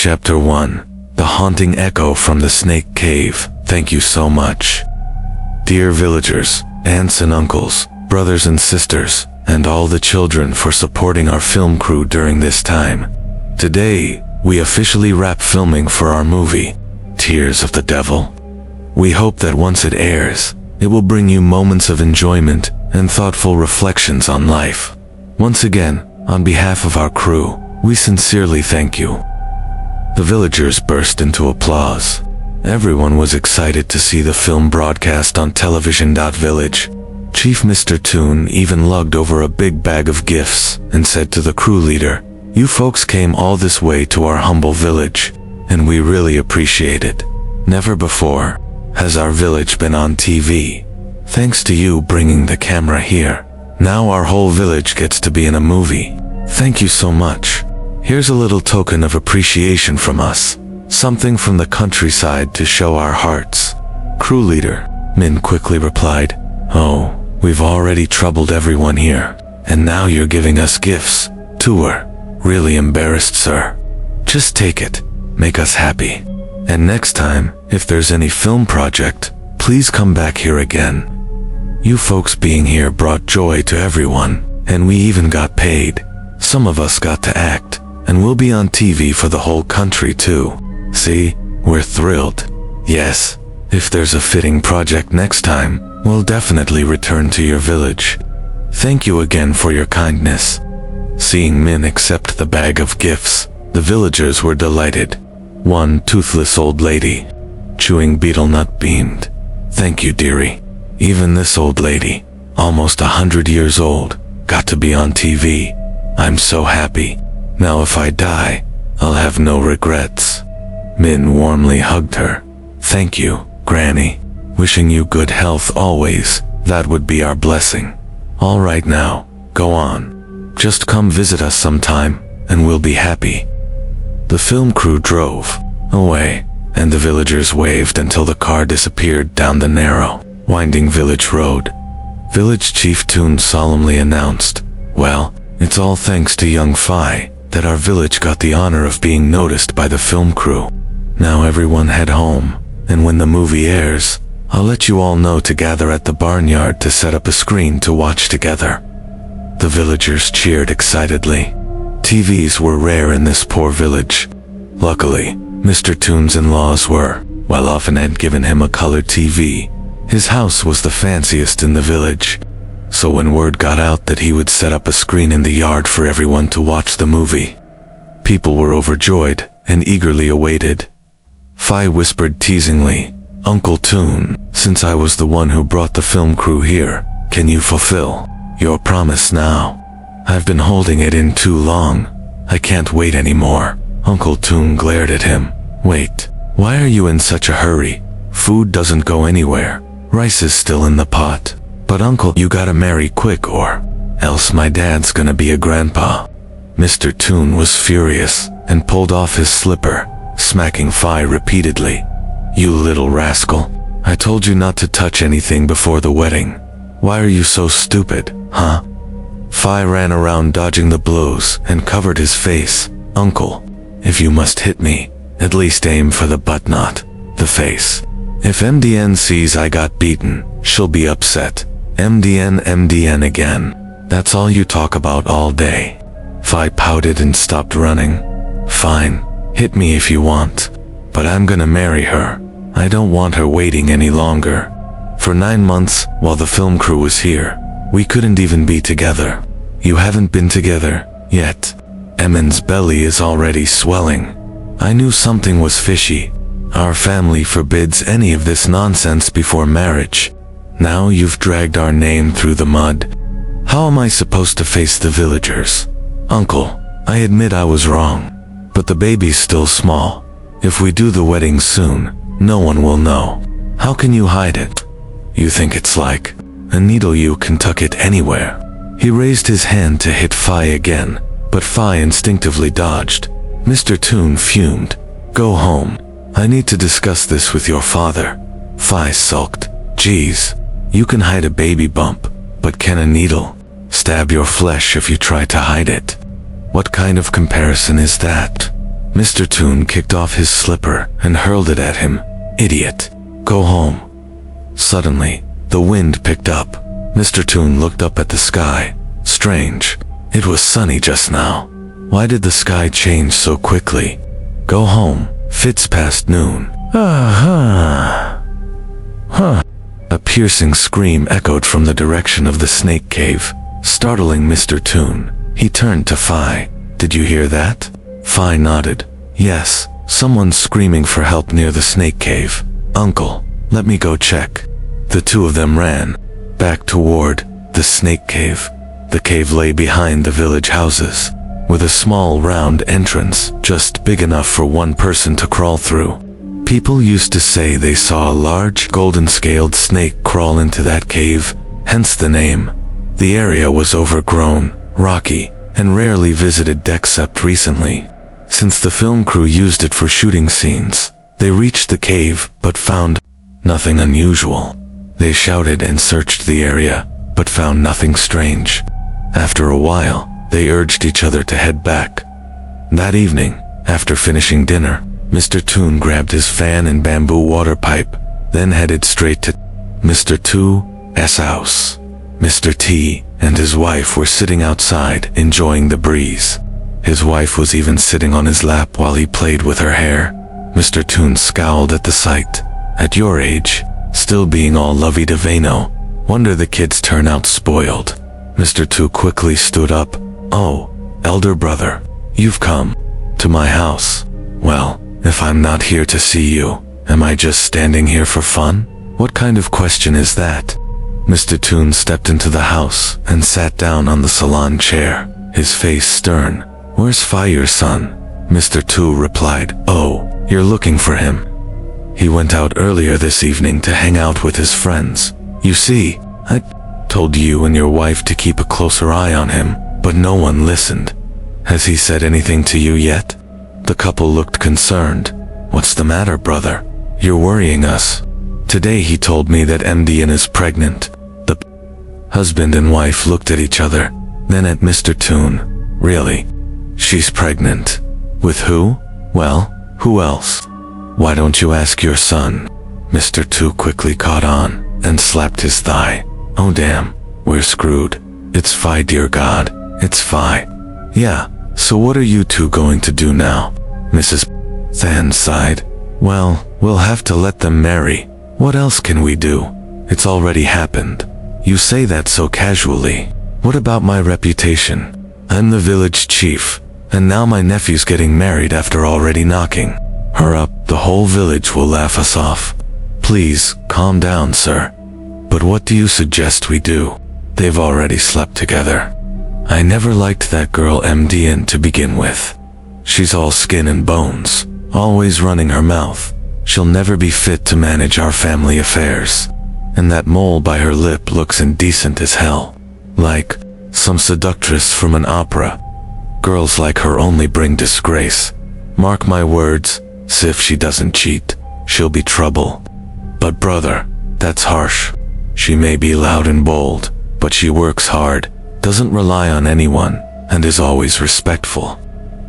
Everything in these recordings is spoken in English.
Chapter 1. The Haunting Echo from the Snake Cave. Thank you so much. Dear villagers, aunts and uncles, brothers and sisters, and all the children for supporting our film crew during this time. Today, we officially wrap filming for our movie, Tears of the Devil. We hope that once it airs, it will bring you moments of enjoyment and thoughtful reflections on life. Once again, on behalf of our crew, we sincerely thank you. The villagers burst into applause. Everyone was excited to see the film broadcast on television. Village. Chief Mr. Toon even lugged over a big bag of gifts and said to the crew leader, "You folks came all this way to our humble village, and we really appreciate it. Never before has our village been on TV. Thanks to you bringing the camera here, now our whole village gets to be in a movie. Thank you so much. Here's a little token of appreciation from us, something from the countryside to show our hearts." Crew leader Min quickly replied, "Oh, we've already troubled everyone here, and now you're giving us gifts, too. We're really embarrassed, sir. Just take it, make us happy. And next time, if there's any film project, please come back here again. You folks being here brought joy to everyone, and we even got paid. Some of us got to act, and we'll be on TV for the whole country too. See, we're thrilled. Yes, if there's a fitting project next time, we'll definitely return to your village. Thank you again for your kindness." Seeing Min accept the bag of gifts, the villagers were delighted. One toothless old lady, chewing betel nut, beamed. "Thank you, dearie. Even this old lady, almost 100 years old, got to be on TV. I'm so happy. Now if I die, I'll have no regrets." Min warmly hugged her. "Thank you, Granny. Wishing you good health always. That would be our blessing. All right now, go on. Just come visit us sometime, and we'll be happy." The film crew drove away, and the villagers waved until the car disappeared down the narrow, winding village road. Village Chief Toon solemnly announced, "Well, it's all thanks to young Phi that our village got the honor of being noticed by the film crew. Now everyone head home, and when the movie airs, I'll let you all know to gather at the barnyard to set up a screen to watch together." The villagers cheered excitedly. TVs were rare in this poor village. Luckily, Mr. Toon's in-laws were well off and had given him a color TV. His house was the fanciest in the village. So when word got out that he would set up a screen in the yard for everyone to watch the movie, people were overjoyed and eagerly awaited. Phi whispered teasingly, "Uncle Toon, since I was the one who brought the film crew here, can you fulfill your promise now? I've been holding it in too long. I can't wait anymore." Uncle Toon glared at him. "Wait, why are you in such a hurry? Food doesn't go anywhere. Rice is still in the pot. But uncle, you gotta marry quick or else my dad's gonna be a grandpa." Mr. Toon was furious and pulled off his slipper, smacking Phi repeatedly. "You little rascal. I told you not to touch anything before the wedding. Why are you so stupid, huh?" Phi ran around dodging the blows and covered his face. "Uncle, if you must hit me, at least aim for the butt, not the face. If MDN sees I got beaten, she'll be upset. MDN again. That's all you talk about all day." Phi pouted and stopped running. "Fine, hit me if you want. But I'm gonna marry her. I don't want her waiting any longer. For 9 months, while the film crew was here, we couldn't even be together. You haven't been together yet." Emin's belly is already swelling. "I knew something was fishy. Our family forbids any of this nonsense before marriage. Now you've dragged our name through the mud. How am I supposed to face the villagers? Uncle, I admit I was wrong, but the baby's still small. If we do the wedding soon, no one will know. How can you hide it? You think it's like a needle, you can tuck it anywhere." He raised his hand to hit Phi again, but Phi instinctively dodged. Mr. Toon fumed. "Go home. I need to discuss this with your father." Phi sulked. "Geez, you can hide a baby bump, but can a needle stab your flesh if you try to hide it? What kind of comparison is that?" Mr. Toon kicked off his slipper and hurled it at him. Idiot. Go home. Suddenly, the wind picked up. Mr. Toon looked up at the sky. Strange. It was sunny just now. Why did the sky change so quickly? Go home. It's past noon. A piercing scream echoed from the direction of the snake cave, startling Mr. Toon. He turned to Phi. Did you hear that? Phi nodded. Yes, someone's screaming for help near the snake cave. Uncle, let me go check. The two of them ran back toward the snake cave. The cave lay behind the village houses, with a small round entrance just big enough for one person to crawl through. People used to say they saw a large golden-scaled snake crawl into that cave, hence the name. The area was overgrown, rocky, and rarely visited except recently. Since the film crew used it for shooting scenes, they reached the cave but found nothing unusual. They shouted and searched the area, but found nothing strange. After a while, they urged each other to head back. That evening, after finishing dinner, Mr. Toon grabbed his fan and bamboo water pipe, then headed straight to Mr. T's house. Mr. T and his wife were sitting outside, enjoying the breeze. His wife was even sitting on his lap while he played with her hair. Mr. Toon scowled at the sight. At your age, still being all lovey-dovey-no, wonder the kids turn out spoiled. Mr. Toon quickly stood up. Oh, elder brother, you've come to my house. Well, if I'm not here to see you, am I just standing here for fun? What kind of question is that? Mr. Toon stepped into the house and sat down on the salon chair, his face stern. Where's Phi, your son? Mr. Toon replied. Oh, you're looking for him. He went out earlier this evening to hang out with his friends. You see, I told you and your wife to keep a closer eye on him, but no one listened. Has he said anything to you yet? The couple looked concerned. What's the matter, brother? You're worrying us. Today he told me that MDN is pregnant. The husband and wife looked at each other, then at Mr. Toon. Really? She's pregnant? With who? Well, who else? Why don't you ask your son? Mr. Toon quickly caught on and slapped his thigh. Oh damn, we're screwed. It's Phi, dear God. It's Phi. Yeah, so what are you two going to do now? Mrs. Than sighed. Well, we'll have to let them marry. What else can we do? It's already happened. You say that so casually. What about my reputation? I'm the village chief, and now my nephew's getting married after already knocking her up. The whole village will laugh us off. Please, calm down, sir. But what do you suggest we do? They've already slept together. I never liked that girl MDN to begin with. She's all skin and bones, always running her mouth. She'll never be fit to manage our family affairs. And that mole by her lip looks indecent as hell. Like some seductress from an opera. Girls like her only bring disgrace. Mark my words, if she doesn't cheat, she'll be trouble. But brother, that's harsh. She may be loud and bold, but she works hard, doesn't rely on anyone, and is always respectful.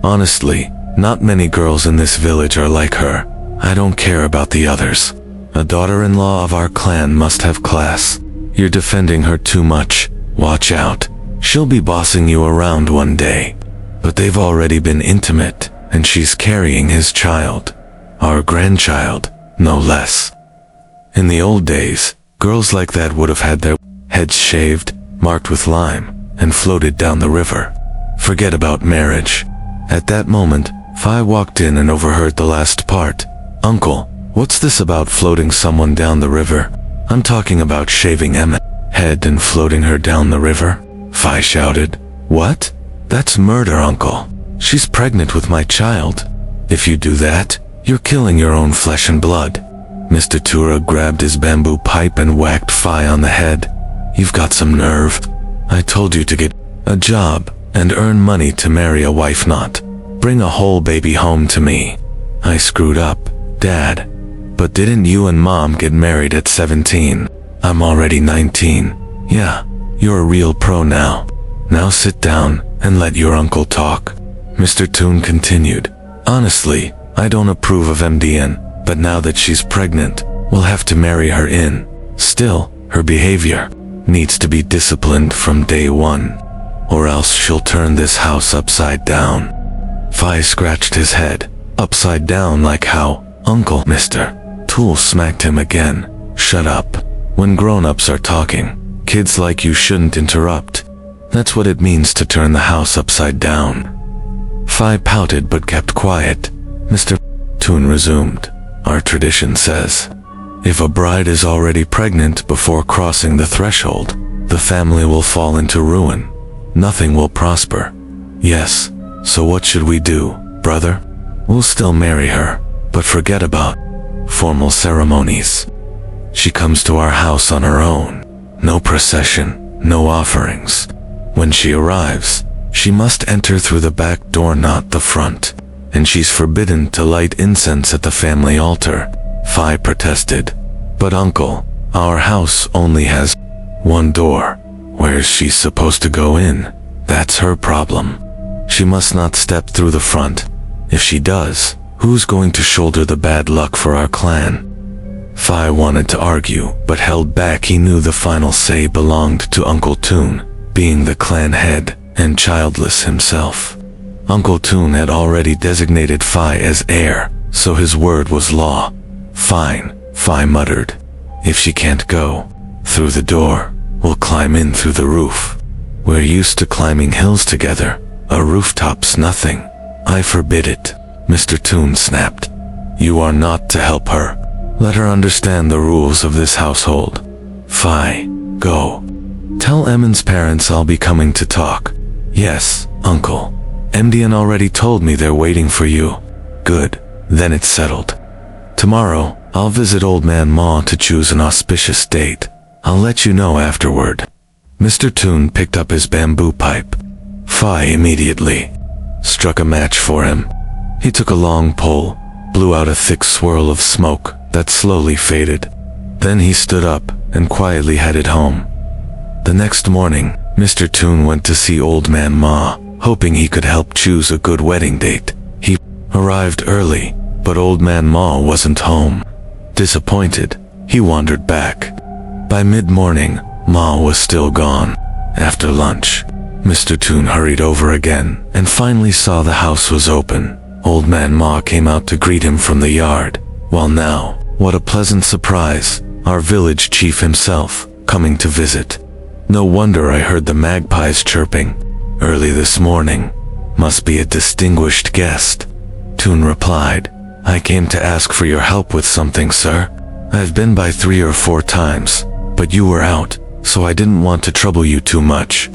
Honestly, not many girls in this village are like her. I don't care about the others. A daughter-in-law of our clan must have class. You're defending her too much. Watch out. She'll be bossing you around one day. But they've already been intimate, and she's carrying his child. Our grandchild, no less. In the old days, girls like that would have had their heads shaved, marked with lime, and floated down the river. Forget about marriage. At that moment, Phi walked in and overheard the last part. Uncle, what's this about floating someone down the river? I'm talking about shaving Emma's head and floating her down the river. Phi shouted. What? That's murder, uncle. She's pregnant with my child. If you do that, you're killing your own flesh and blood. Mr. Tura grabbed his bamboo pipe and whacked Phi on the head. You've got some nerve. I told you to get a job and earn money to marry a wife, not bring a whole baby home to me. I screwed up, Dad. But didn't you and Mom get married at 17? I'm already 19. Yeah, you're a real pro now. Now sit down and let your uncle talk. Mr. Toon continued. Honestly, I don't approve of MDN, but now that she's pregnant, we'll have to marry her in. Still, her behavior needs to be disciplined from day one, or else she'll turn this house upside down. Phi scratched his head. Upside down like how? Uncle, Mr. Tool smacked him again. Shut up. When grown-ups are talking, kids like you shouldn't interrupt. That's what it means to turn the house upside down. Phi pouted but kept quiet. Mr. Toon resumed. Our tradition says, if a bride is already pregnant before crossing the threshold, the family will fall into ruin. Nothing will prosper. Yes, so what should we do, brother? We'll still marry her, but forget about formal ceremonies. She comes to our house on her own. No procession, no offerings. When she arrives, she must enter through the back door, not the front, and she's forbidden to light incense at the family altar. Phi protested. But uncle, our house only has one door. Where's she supposed to go in? That's her problem. She must not step through the front. If she does, who's going to shoulder the bad luck for our clan? Phi wanted to argue, but held back. He knew the final say belonged to Uncle Toon, being the clan head and childless himself. Uncle Toon had already designated Phi as heir, so his word was law. Fine, Phi muttered. If she can't go through the door, we'll climb in through the roof. We're used to climbing hills together. A rooftop's nothing. I forbid it, Mr. Toon snapped. You are not to help her. Let her understand the rules of this household. Phi, go. Tell Emin's parents I'll be coming to talk. Yes, uncle. MDN already told me they're waiting for you. Good, then it's settled. Tomorrow, I'll visit Old Man Ma to choose an auspicious date. I'll let you know afterward. Mr. Toon picked up his bamboo pipe. Phi immediately struck a match for him. He took a long pull, blew out a thick swirl of smoke that slowly faded. Then he stood up and quietly headed home. The next morning, Mr. Toon went to see Old Man Ma, hoping he could help choose a good wedding date. He arrived early, but Old Man Ma wasn't home. Disappointed, he wandered back. By mid-morning, Ma was still gone. After lunch, Mr. Toon hurried over again and finally saw the house was open. Old Man Ma came out to greet him from the yard. Well now, what a pleasant surprise, our village chief himself, coming to visit. No wonder I heard the magpies chirping early this morning. Must be a distinguished guest. Toon replied, I came to ask for your help with something, sir. I've been by 3 or 4 times, but you were out, so I didn't want to trouble you too much.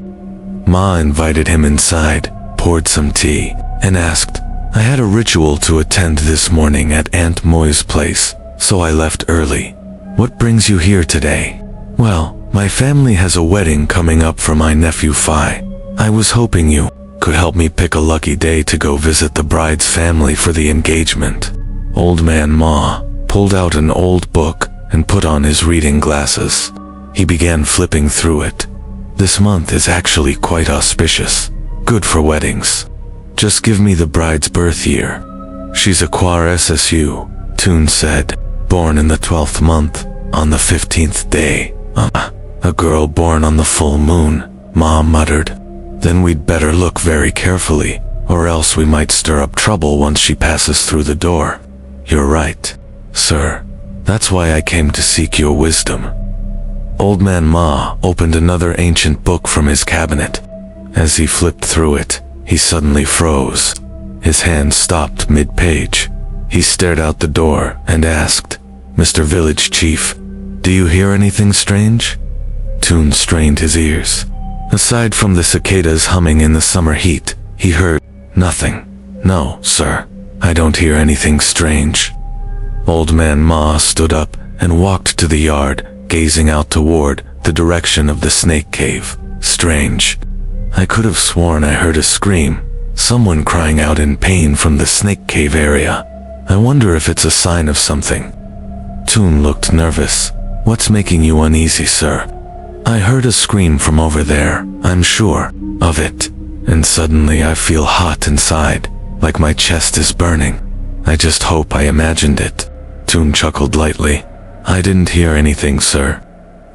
Ma invited him inside, poured some tea, and asked, I had a ritual to attend this morning at Aunt Moy's place, so I left early. What brings you here today? Well, my family has a wedding coming up for my nephew Phi. I was hoping you could help me pick a lucky day to go visit the bride's family for the engagement. Old Man Ma pulled out an old book and put on his reading glasses. He began flipping through it. This month is actually quite auspicious. Good for weddings. Just give me the bride's birth year. She's a Quar SSU, Toon said. Born in the 12th month, on the 15th day. A girl born on the full moon, Ma muttered. Then we'd better look very carefully, or else we might stir up trouble once she passes through the door. You're right, sir. That's why I came to seek your wisdom. Old Man Ma opened another ancient book from his cabinet. As he flipped through it, he suddenly froze. His hand stopped mid-page. He stared out the door and asked, Mr. Village Chief, do you hear anything strange? Toon strained his ears. Aside from the cicadas humming in the summer heat, he heard nothing. No, sir, I don't hear anything strange. Old Man Ma stood up and walked to the yard, gazing out toward the direction of the snake cave. Strange. I could have sworn I heard a scream, someone crying out in pain from the snake cave area. I wonder if it's a sign of something. Toon looked nervous. What's making you uneasy, sir? I heard a scream from over there, I'm sure of it. And suddenly I feel hot inside. like my chest is burning. I just hope I imagined it. Toon chuckled lightly. I didn't hear anything, sir.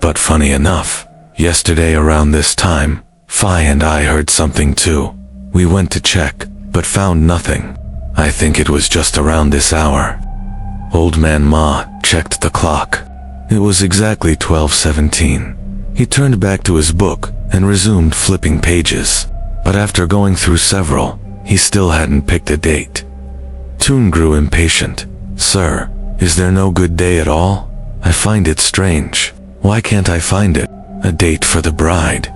But funny enough, yesterday around this time, Phi and I heard something too. We went to check, but found nothing. I think it was just around this hour. Old Man Ma checked the clock. It was exactly 12:17. He turned back to his book and resumed flipping pages. But after going through several, he still hadn't picked a date. Toon grew impatient. Sir, is there no good day at all? I find it strange. Why can't I find it? A date for the bride.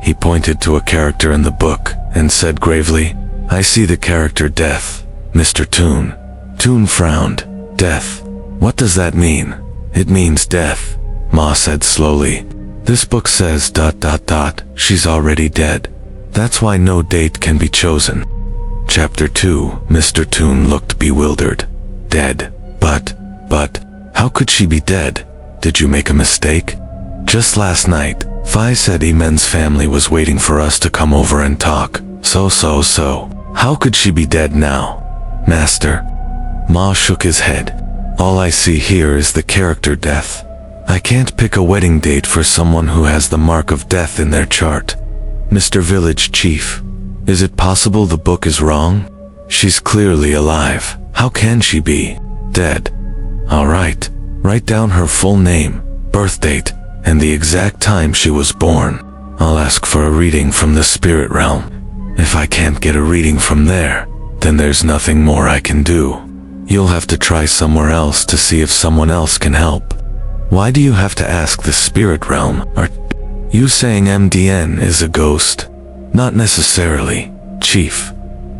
He pointed to a character in the book and said gravely, I see the character Death, Mr. Toon. Toon frowned. Death. What does that mean? It means death, Ma said slowly. This book says ... she's already dead. That's why no date can be chosen. Chapter 2. Mr. Toon looked bewildered. Dead. But, how could she be dead? Did you make a mistake? Just last night, Phi said Imen's family was waiting for us to come over and talk. So. How could she be dead now? Master. Ma shook his head. All I see here is the character Death. I can't pick a wedding date for someone who has the mark of death in their chart. Mr. Village Chief, is it possible the book is wrong? She's clearly alive. How can she be dead? All right, write down her full name, birth date, and the exact time she was born. I'll ask for a reading from the spirit realm. If I can't get a reading from there, then there's nothing more I can do. You'll have to try somewhere else to see if someone else can help. Why do you have to ask the spirit realm? Are you saying MDN is a ghost? Not necessarily, Chief.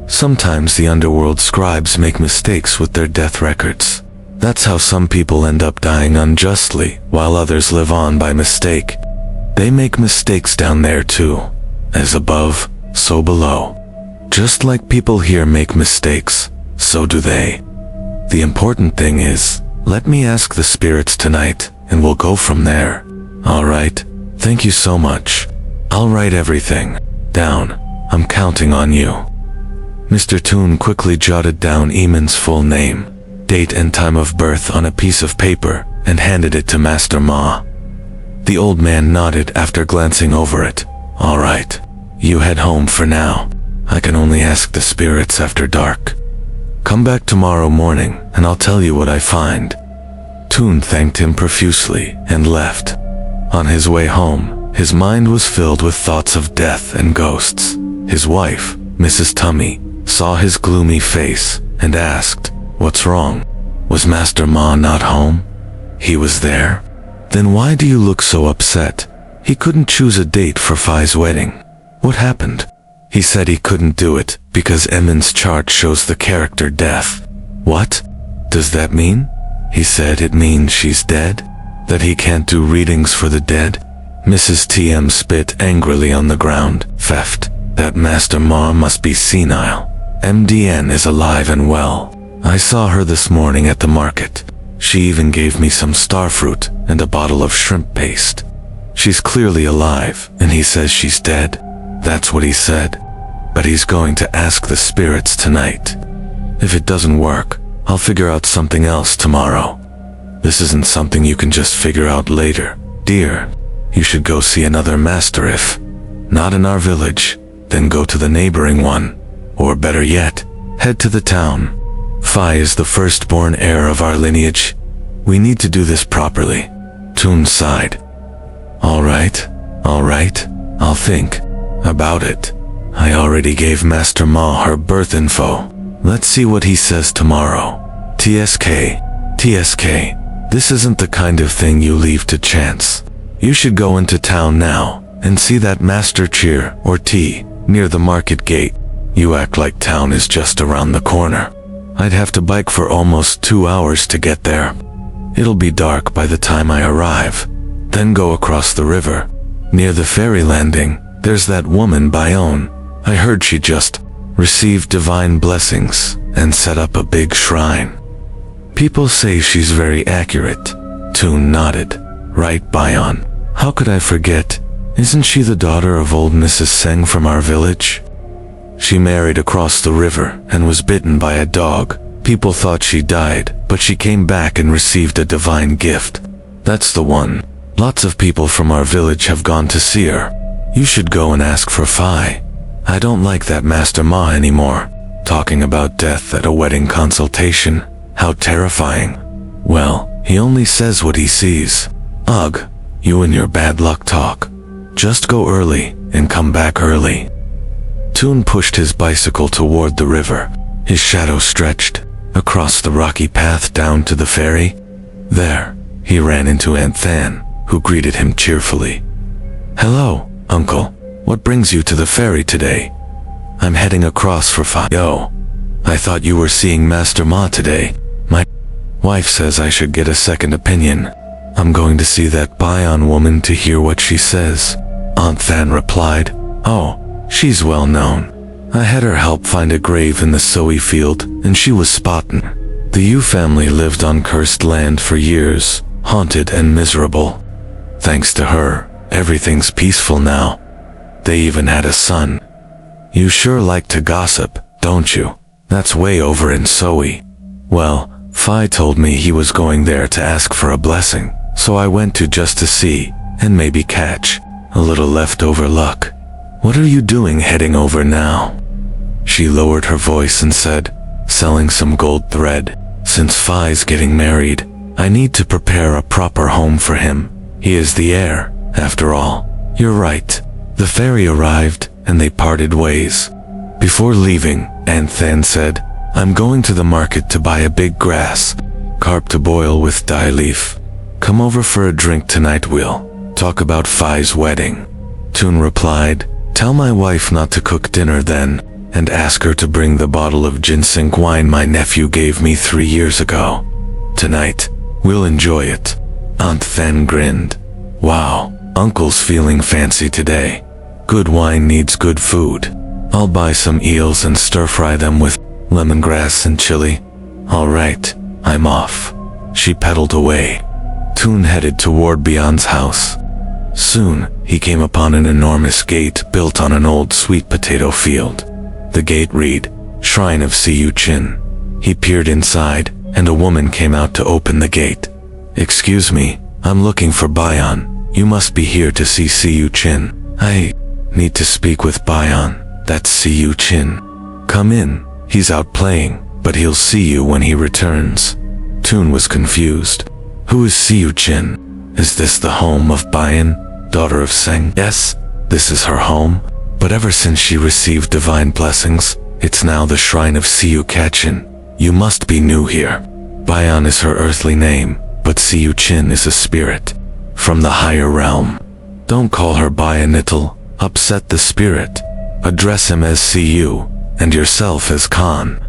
Sometimes the underworld scribes make mistakes with their death records. That's how some people end up dying unjustly, while others live on by mistake. They make mistakes down there too. As above, so below. Just like people here make mistakes, so do they. The important thing is, let me ask the spirits tonight, and we'll go from there. All right, thank you so much. I'll write everything down. I'm counting on you. Mr. Toon quickly jotted down Eamon's full name, date and time of birth on a piece of paper, and handed it to Master Ma. The old man nodded after glancing over it. All right, you head home for now. I can only ask the spirits after dark. Come back tomorrow morning, and I'll tell you what I find. Toon thanked him profusely and left. On his way home, his mind was filled with thoughts of death and ghosts. His wife, Mrs. Tummy, saw his gloomy face and asked, What's wrong? Was Master Ma not home? He was there? Then why do you look so upset? He couldn't choose a date for Phi's wedding. What happened? He said he couldn't do it because Emin's chart shows the character Death. What does that mean? He said it means she's dead? That he can't do readings for the dead? Mrs. TM spit angrily on the ground. Theft. That Master Ma must be senile. MDN is alive and well. I saw her this morning at the market. She even gave me some starfruit and a bottle of shrimp paste. She's clearly alive, and he says she's dead. That's what he said. But he's going to ask the spirits tonight. If it doesn't work, I'll figure out something else tomorrow. This isn't something you can just figure out later. Dear, you should go see another master if not in our village, then go to the neighboring one. Or better yet, head to the town. Phi is the firstborn heir of our lineage. We need to do this properly. Toon sighed. All right, I'll think about it. I already gave Master Ma her birth info. Let's see what he says tomorrow. TSK, this isn't the kind of thing you leave to chance. You should go into town now and see that Master Cheer or T near the market gate. You act like town is just around the corner. I'd have to bike for almost 2 hours to get there. It'll be dark by the time I arrive. Then go across the river. Near the ferry landing, there's that woman Bayonne. I heard she just received divine blessings and set up a big shrine. People say she's very accurate. Toon nodded. Right, Bayonne. How could I forget? Isn't she the daughter of old Mrs. Seng from our village? She married across the river and was bitten by a dog. People thought she died, but she came back and received a divine gift. That's the one. Lots of people from our village have gone to see her. You should go and ask for Phi. I don't like that Master Ma anymore. Talking about death at a wedding consultation. How terrifying. Well, he only says what he sees. Ugh, you and your bad luck talk. Just go early and come back early. Toon pushed his bicycle toward the river. His shadow stretched across the rocky path down to the ferry. There, he ran into Aunt Than, who greeted him cheerfully. Hello, Uncle. What brings you to the ferry today? I'm heading across for Phi. Oh, I thought you were seeing Master Ma today. My wife says I should get a second opinion. I'm going to see that Bayan woman to hear what she says. Aunt Than replied. Oh, she's well known. I had her help find a grave in the Soe field, and she was spottin'. The Yu family lived on cursed land for years, haunted and miserable. Thanks to her, everything's peaceful now. They even had a son. You sure like to gossip, don't you? That's way over in Soe. Well, Phi told me he was going there to ask for a blessing, so I went to just to see, and maybe catch a little leftover luck. What are you doing heading over now? She lowered her voice and said, selling some gold thread. Since Phi's getting married, I need to prepare a proper home for him. He is the heir, after all. You're right. The ferry arrived, and they parted ways. Before leaving, Aunt Than said, I'm going to the market to buy a big grass carp to boil with dye leaf. Come over for a drink tonight, we'll talk about Phi's wedding. Toon replied, tell my wife not to cook dinner then, and ask her to bring the bottle of ginseng wine my nephew gave me 3 years ago. Tonight, we'll enjoy it. Aunt Than grinned. Wow, Uncle's feeling fancy today. Good wine needs good food. I'll buy some eels and stir-fry them with lemongrass and chili. All right, I'm off. She pedaled away. Toon headed toward Beyond's house. Soon, he came upon an enormous gate built on an old sweet potato field. The gate read, Shrine of Siyu Chin. He peered inside, and a woman came out to open the gate. Excuse me, I'm looking for Bayan. You must be here to see Siyu Chin. I need to speak with Bayan. That's Siyu Chin. Come in. He's out playing, but he'll see you when he returns. Toon was confused. Who is Siyu Chin? Is this the home of Bayan, daughter of Seng? Yes, this is her home. But ever since she received divine blessings, it's now the Shrine of Siyu Kachin. You must be new here. Bayan is her earthly name, but Siyu Chin is a spirit from the higher realm. Don't call her Bayan, it'll upset the spirit. Address him as Siyu, and yourself as Khan.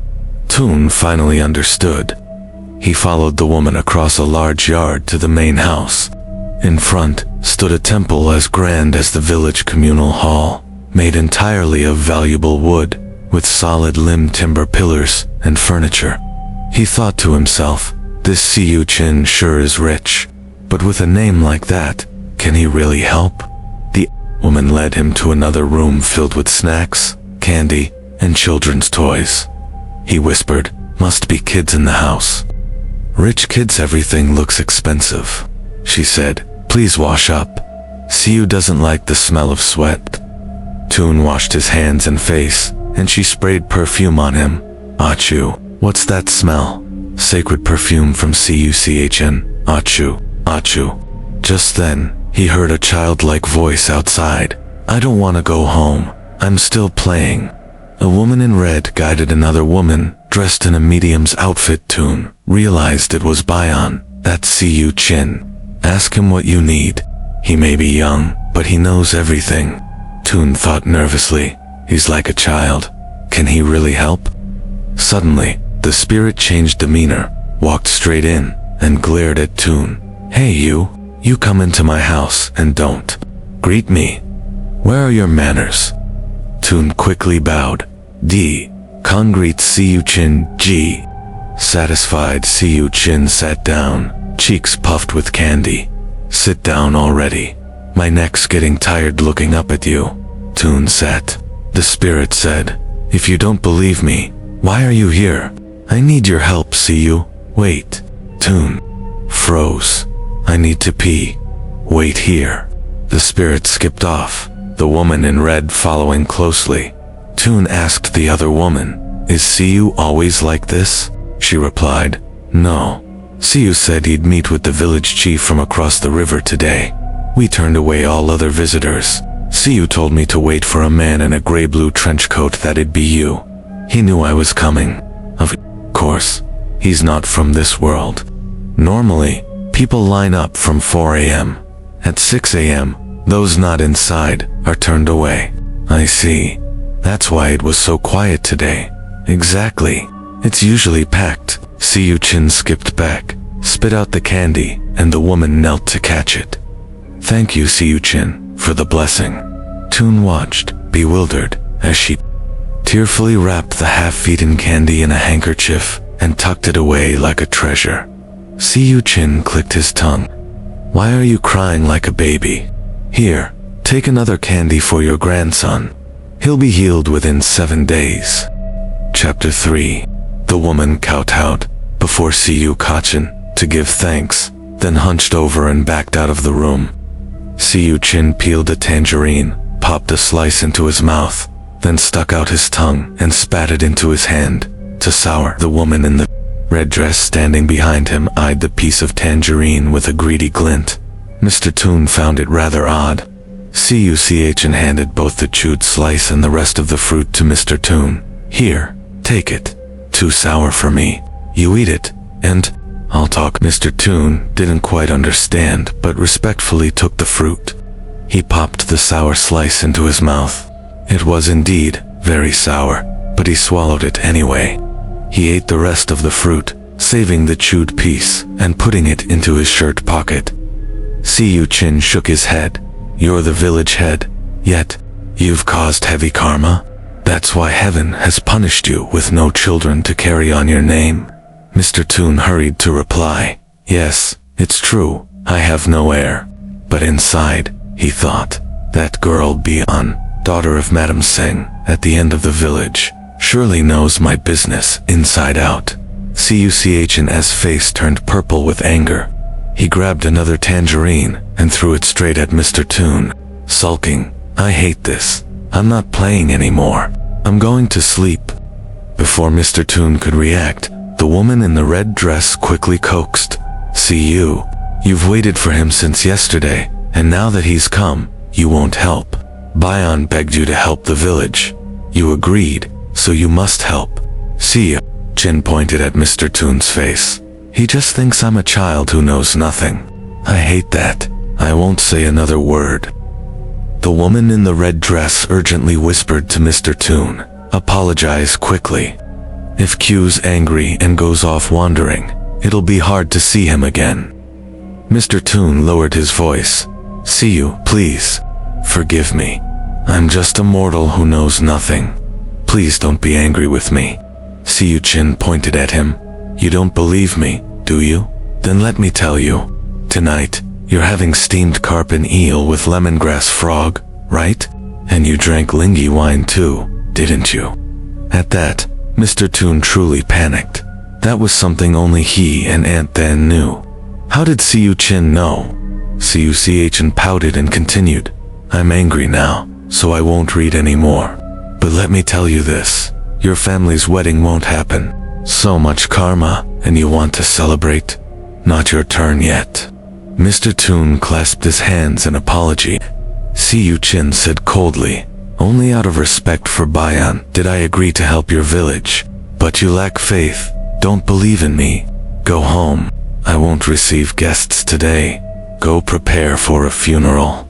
Toon finally understood. He followed the woman across a large yard to the main house. In front stood a temple as grand as the village communal hall, made entirely of valuable wood, with solid limb timber pillars and furniture. He thought to himself, this Siyu Chin sure is rich, but with a name like that, can he really help? The woman led him to another room filled with snacks, candy, and children's toys. He whispered, must be kids in the house. Rich kids, everything looks expensive. She said, please wash up. Siyu doesn't like the smell of sweat. Toon washed his hands and face, and she sprayed perfume on him. Achu, what's that smell? Sacred perfume from Cuchn. Achu, Achu. Just then, he heard a childlike voice outside. I don't want to go home. I'm still playing. A woman in red guided another woman, dressed in a medium's outfit. Toon realized it was Bayan, that's Siyu Chin. Ask him what you need. He may be young, but he knows everything. Toon thought nervously. He's like a child. Can he really help? Suddenly, the spirit changed demeanor, walked straight in, and glared at Toon. Hey you come into my house and don't greet me. Where are your manners? Toon quickly bowed. D. Khan greets Siyu Chin. G. Satisfied, Siyu Chin sat down, cheeks puffed with candy. Sit down already. My neck's getting tired looking up at you. Toon sat. The spirit said, If you don't believe me, why are you here? I need your help, see you. Wait. Toon. Froze. I need to pee. Wait here. The spirit skipped off, the woman in red following closely. Toon asked the other woman, "Is Siyu always like this?" She replied, "No. Siyu said he'd meet with the village chief from across the river today. We turned away all other visitors. Siyu told me to wait for a man in a gray-blue trench coat that'd be you. He knew I was coming. Of course, he's not from this world. Normally, people line up from 4 a.m. At 6 a.m., those not inside are turned away." I see. That's why it was so quiet today. Exactly. It's usually packed. Siyu Chin skipped back, spit out the candy, and the woman knelt to catch it. "Thank you, Siyu Chin, for the blessing." Toon watched, bewildered, as she tearfully wrapped the half-eaten candy in a handkerchief and tucked it away like a treasure. Siyu Chin clicked his tongue. "Why are you crying like a baby? Here, take another candy for your grandson. He'll be healed within 7 days." Chapter 3. The woman kowtowed before Siyu Kachin to give thanks, then hunched over and backed out of the room. Siyu Chin peeled a tangerine, popped a slice into his mouth, then stuck out his tongue and spat it into his hand to sour. The woman in the red dress standing behind him eyed the piece of tangerine with a greedy glint. Mr. Toon found it rather odd. Siyu Chin handed both the chewed slice and the rest of the fruit to Mr. Toon. "Here, take it. Too sour for me. You eat it, and I'll talk." Mr. Toon didn't quite understand, but respectfully took the fruit. He popped the sour slice into his mouth. It was indeed very sour, but he swallowed it anyway. He ate the rest of the fruit, saving the chewed piece and putting it into his shirt pocket. Siyu Chin shook his head. "You're the village head, yet you've caused heavy karma. That's why heaven has punished you with no children to carry on your name." Mr. Toon hurried to reply, "Yes, it's true, I have no heir. But inside," he thought, "that girl Bian, daughter of Madam Singh, at the end of the village, surely knows my business inside out." Siyu Chin's face turned purple with anger. He grabbed another tangerine and threw it straight at Mr. Toon, sulking, "I hate this. I'm not playing anymore. I'm going to sleep." Before Mr. Toon could react, the woman in the red dress quickly coaxed, "Siyu, you've waited for him since yesterday, and now that he's come, you won't help. Bian begged you to help the village. You agreed, so you must help." Siyu Chin pointed at Mr. Toon's face. "He just thinks I'm a child who knows nothing. I hate that. I won't say another word." The woman in the red dress urgently whispered to Mr. Toon, "Apologize quickly. If Q's angry and goes off wandering, it'll be hard to see him again." Mr. Toon lowered his voice. "Siyu, please, forgive me. I'm just a mortal who knows nothing. Please don't be angry with me." Siyu Chin pointed at him. "You don't believe me, do you? Then let me tell you. Tonight, you're having steamed carp and eel with lemongrass frog, right? And you drank lingy wine too, didn't you?" At that, Mr. Toon truly panicked. That was something only he and Aunt Then knew. How did Siyu Chin know? Siyu Chin pouted and continued, "I'm angry now, so I won't read anymore. But let me tell you this. Your family's wedding won't happen. So much karma, and you want to celebrate? Not your turn yet." Mr. Toon clasped his hands in apology. Siyu Chin said coldly, "Only out of respect for Bian did I agree to help your village. But you lack faith, don't believe in me. Go home. I won't receive guests today. Go prepare for a funeral.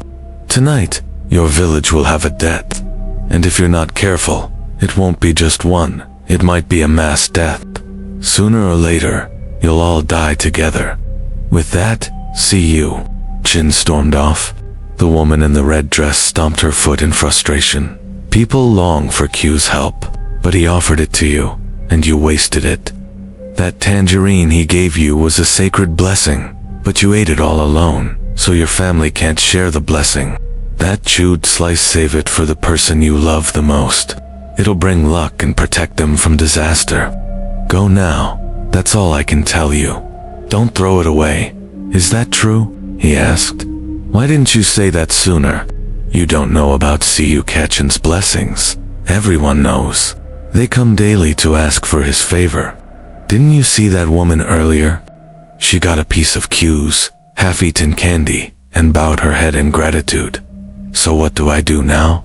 Tonight, your village will have a death. And if you're not careful, it won't be just one. It might be a mass death. Sooner or later, you'll all die together." With that, Siyu Chin stormed off. The woman in the red dress stomped her foot in frustration. "People long for Q's help, but he offered it to you, and you wasted it. That tangerine he gave you was a sacred blessing, but you ate it all alone, so your family can't share the blessing. That chewed slice, save it for the person you love the most." It'll bring luck and protect them from disaster. Go now. That's all I can tell you. Don't throw it away. Is that true? He asked. Why didn't you say that sooner? You don't know about Siyu Kachin's blessings. Everyone knows. They come daily to ask for his favor. Didn't you see that woman earlier? She got a piece of Q's, half-eaten candy, and bowed her head in gratitude. So what do I do now?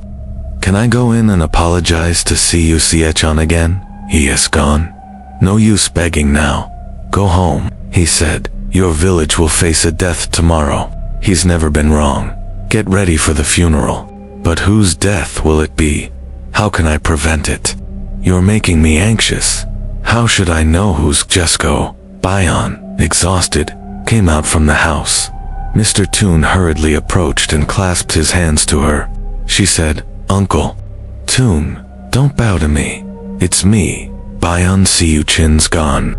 Can I go in and apologize to Siyu Siechan again? He is gone. No use begging now. Go home, he said. Your village will face a death tomorrow. He's never been wrong. Get ready for the funeral. But whose death will it be? How can I prevent it? You're making me anxious. How should I know who's Jesko? Bayan, exhausted, came out from the house. Mr. Toon hurriedly approached and clasped his hands to her. She said, Uncle. Toon, don't bow to me. It's me. Bayan Siyu Chin's gone.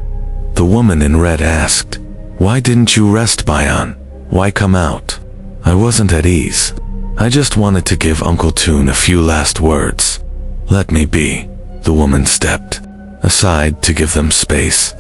The woman in red asked, Why didn't you rest, Bayan? Why come out? I wasn't at ease. I just wanted to give Uncle Toon a few last words. Let me be. The woman stepped aside to give them space.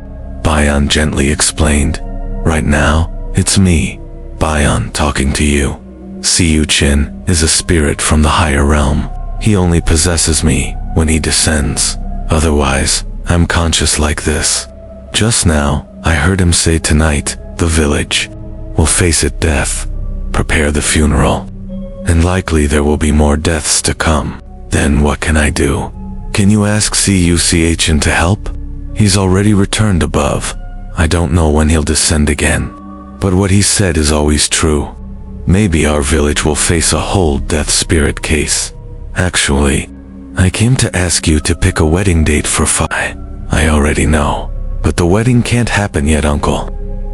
Bayan gently explained, Right now, it's me, Bayan, talking to you. Siyu Chin is a spirit from the higher realm. He only possesses me when he descends. Otherwise, I'm conscious like this. Just now, I heard him say tonight, the village will face its death. Prepare the funeral. And likely there will be more deaths to come. Then what can I do? Can you ask Siyu Siechan to help? He's already returned above. I don't know when he'll descend again. But what he said is always true. Maybe our village will face a whole death spirit case. Actually, I came to ask you to pick a wedding date for Phi. I already know. But the wedding can't happen yet, Uncle.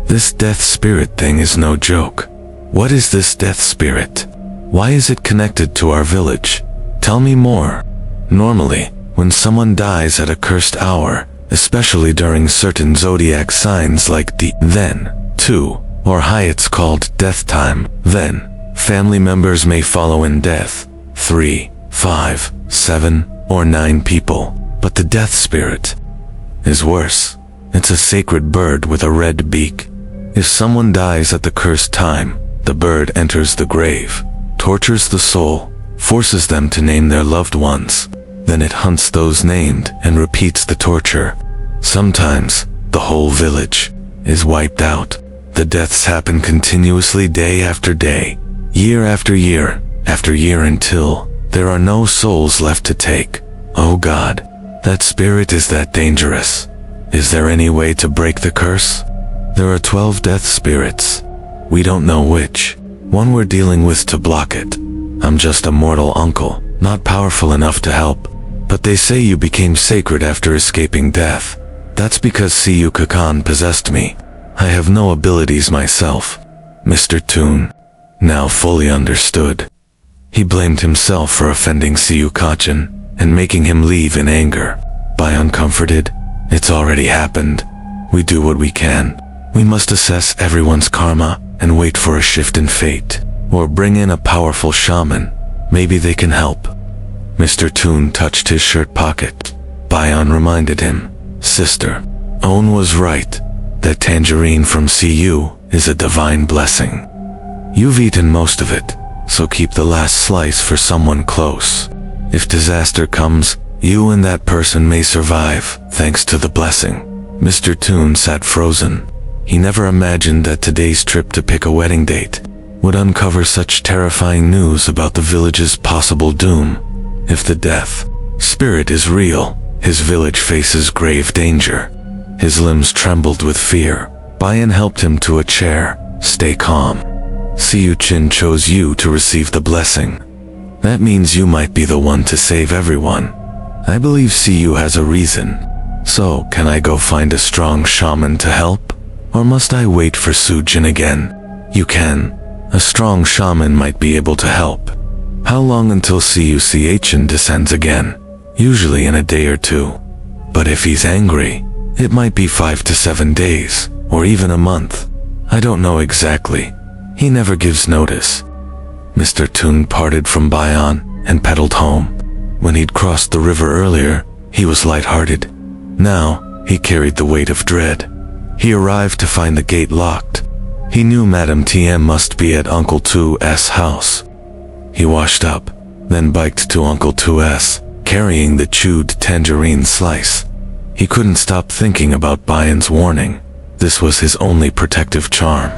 This death spirit thing is no joke. What is this death spirit? Why is it connected to our village? Tell me more. Normally, when someone dies at a cursed hour, especially during certain zodiac signs like the then, 2, or high, it's called death time. Then, family members may follow in death. 3, 5, 7, or 9 people. But the death spirit is worse. It's a sacred bird with a red beak. If someone dies at the cursed time, the bird enters the grave, tortures the soul, forces them to name their loved ones. Then it hunts those named and repeats the torture. Sometimes, the whole village is wiped out. The deaths happen continuously day after day, year after year after year until there are no souls left to take. Oh God, that spirit is that dangerous. Is there any way to break the curse? There are 12 death spirits. We don't know which one we're dealing with to block it. I'm just a mortal uncle, not powerful enough to help. But they say you became sacred after escaping death. That's because Siyu Kakan possessed me. I have no abilities myself. Mr. Toon now fully understood. He blamed himself for offending Siyu Kachin and making him leave in anger. Bayan comforted, It's already happened. We do what we can. We must assess everyone's karma and wait for a shift in fate. Or bring in a powerful shaman. Maybe they can help. Mr. Toon touched his shirt pocket. Bayan reminded him, Sister, Owen was right. That tangerine from Siyu is a divine blessing. You've eaten most of it, so keep the last slice for someone close. If disaster comes, you and that person may survive, thanks to the blessing. Mr. Toon sat frozen. He never imagined that today's trip to pick a wedding date would uncover such terrifying news about the village's possible doom. If the death spirit is real, his village faces grave danger. His limbs trembled with fear. Bayan helped him to a chair. Stay calm. Siyu Chin chose you to receive the blessing. That means you might be the one to save everyone. I believe Siyu has a reason. So, can I go find a strong shaman to help? Or must I wait for Sujin again? You can. A strong shaman might be able to help. How long until Siyu Siechan descends again? Usually in a day or 2. But if he's angry, it might be 5 to 7 days, or even a month. I don't know exactly. He never gives notice. Mr. Toon parted from Bayan and pedaled home. When he'd crossed the river earlier, he was light-hearted. Now, he carried the weight of dread. He arrived to find the gate locked. He knew Madame TM must be at Uncle 2's house. He washed up, then biked to Uncle 2's, carrying the chewed tangerine slice. He couldn't stop thinking about Bayan's warning. This was his only protective charm.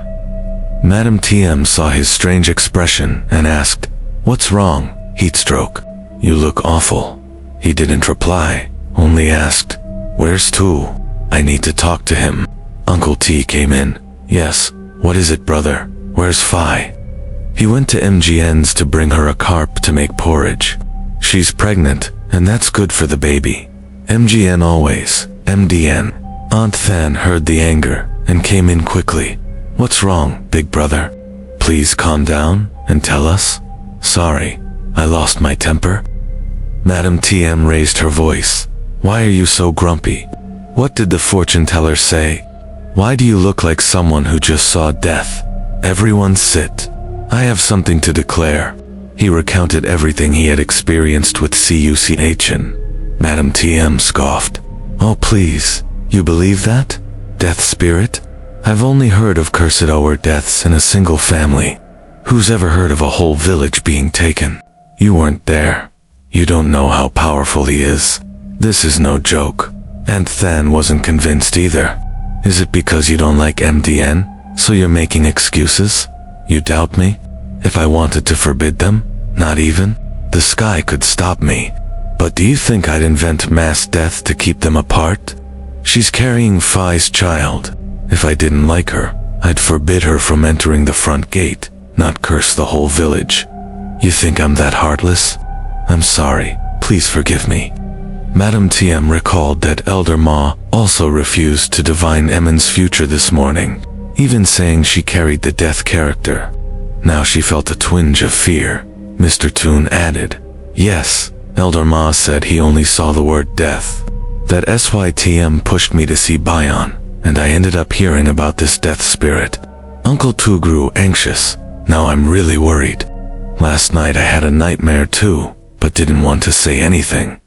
Madame TM saw his strange expression and asked, "What's wrong, Heatstroke? You look awful." He didn't reply, only asked, "Where's Tu? I need to talk to him." Uncle T came in. "Yes, what is it, brother? Where's Phi?" He went to MGN's to bring her a carp to make porridge. She's pregnant, and that's good for the baby. MGN always, MDN. Aunt Than heard the anger and came in quickly. "What's wrong, big brother? Please calm down and tell us." "Sorry, I lost my temper." Madame TM raised her voice. "Why are you so grumpy? What did the fortune teller say? Why do you look like someone who just saw death? Everyone sit. I have something to declare." He recounted everything he had experienced with CUCHN. Madame TM scoffed. "Oh please, you believe that? Death spirit? I've only heard of cursed hour deaths in a single family. Who's ever heard of a whole village being taken? You weren't there. You don't know how powerful he is. This is no joke." Aunt Than wasn't convinced either. "Is it because you don't like MDN, so you're making excuses? You doubt me? If I wanted to forbid them, not even the sky could stop me. But do you think I'd invent mass death to keep them apart? She's carrying Phi's child. If I didn't like her, I'd forbid her from entering the front gate, not curse the whole village. You think I'm that heartless? I'm sorry, please forgive me." Madame TM recalled that Elder Ma also refused to divine Emin's future this morning, even saying she carried the death character. Now she felt a twinge of fear. Mr. Toon added, "Yes, Elder Ma said he only saw the word death. That SYTM pushed me to see Bayan, and I ended up hearing about this death spirit. Uncle Tu grew anxious. Now I'm really worried. Last night I had a nightmare too, but didn't want to say anything."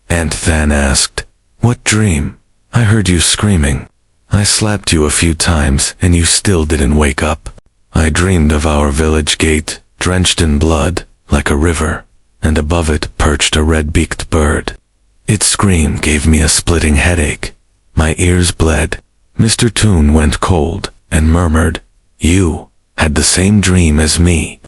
Aunt Than asked, "What dream? I heard you screaming. I slapped you a few times and you still didn't wake up. I dreamed of our village gate, drenched in blood, like a river, and above it perched a red-beaked bird. Its scream gave me a splitting headache. My ears bled." Mr. Toon went cold and murmured, "You had the same dream as me."